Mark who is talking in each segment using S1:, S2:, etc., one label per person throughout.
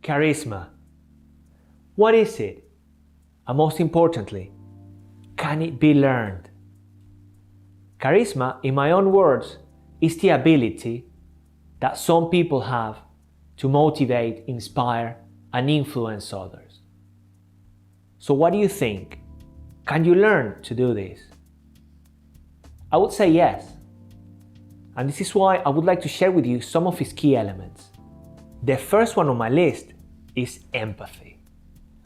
S1: Charisma. What is it? And most importantly, can it be learned? Charisma, in my own words, is the ability that some people have to motivate, inspire, and influence others. So what do you think? Can you learn to do this? I would say yes. And this is why I would like to share with you some of its key elements. The first one on my list is empathy.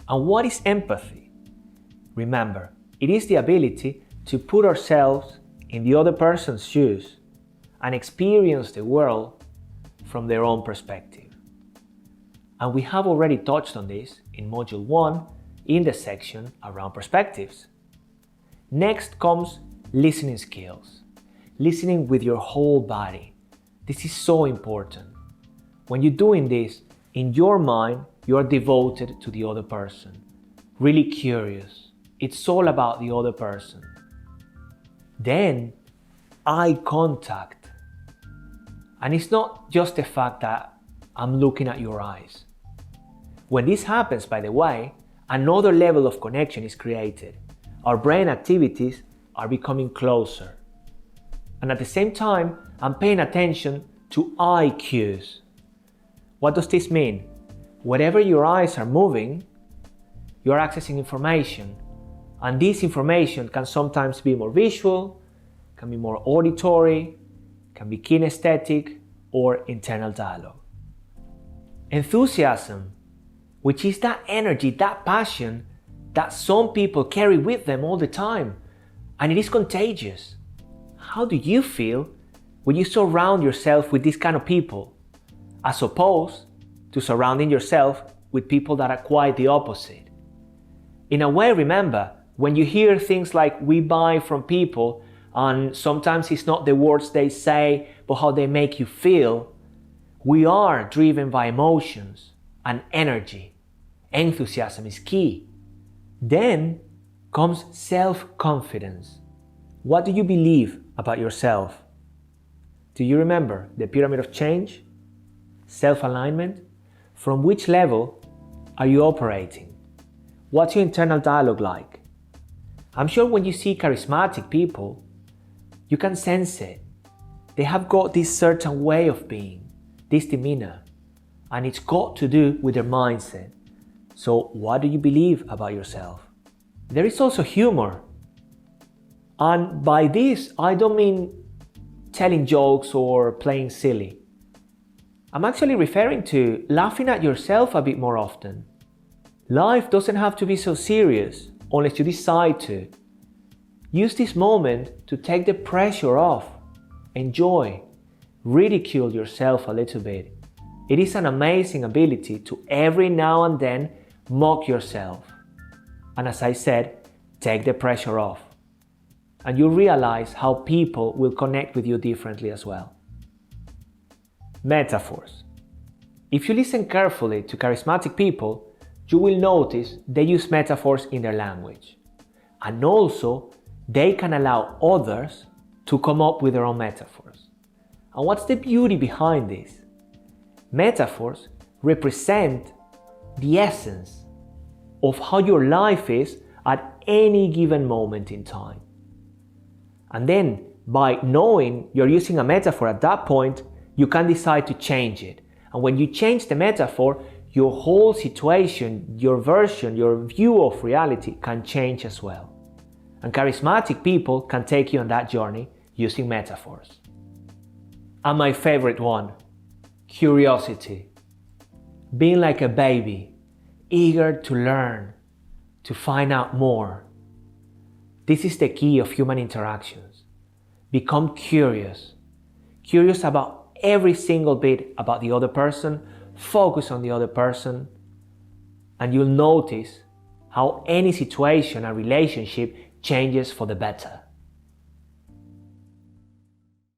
S1: And what is empathy? Remember, it is the ability to put ourselves in the other person's shoes and experience the world from their own perspective. And we have already touched on this in Module 1 in the section around perspectives. Next comes listening skills. Listening with your whole body. This is so important. When you're doing this, in your mind, you are devoted to the other person. Really curious. It's all about the other person. Then, eye contact. And it's not just the fact that I'm looking at your eyes. When this happens, by the way, another level of connection is created. Our brain activities are becoming closer. And at the same time, I'm paying attention to eye cues. What does this mean? Wherever your eyes are moving, you're accessing information. And this information can sometimes be more visual, can be more auditory, can be kinesthetic, or internal dialogue. Enthusiasm, which is that energy, that passion that some people carry with them all the time, and it is contagious. How do you feel when you surround yourself with this kind of people, as opposed to surrounding yourself with people that are quite the opposite? In a way, remember, when you hear things like we buy from people, and sometimes it's not the words they say, but how they make you feel, we are driven by emotions and energy. Enthusiasm is key. Then comes self-confidence. What do you believe about yourself? Do you remember the pyramid of change? Self-alignment? From which level are you operating? What's your internal dialogue like? I'm sure when you see charismatic people, you can sense it. They have got this certain way of being, this demeanor, and it's got to do with their mindset. So what do you believe about yourself? There is also humor. And by this, I don't mean telling jokes or playing silly. I'm actually referring to laughing at yourself a bit more often. Life doesn't have to be so serious unless you decide to. Use this moment to take the pressure off. Enjoy. Ridicule yourself a little bit. It is an amazing ability to every now and then mock yourself. And as I said, take the pressure off. And you'll realize how people will connect with you differently as well. Metaphors. If you listen carefully to charismatic people, you will notice they use metaphors in their language. And also, they can allow others to come up with their own metaphors. And what's the beauty behind this? Metaphors represent the essence of how your life is at any given moment in time. And then, by knowing you're using a metaphor at that point, you can decide to change it. And when you change the metaphor, your whole situation, your version, your view of reality can change as well. And charismatic people can take you on that journey using metaphors. And my favorite one, curiosity. Being like a baby, eager to learn, to find out more. This is the key of human interactions. Become curious. Curious about every single bit about the other person, focus on the other person, and you'll notice how any situation and relationship changes for the better.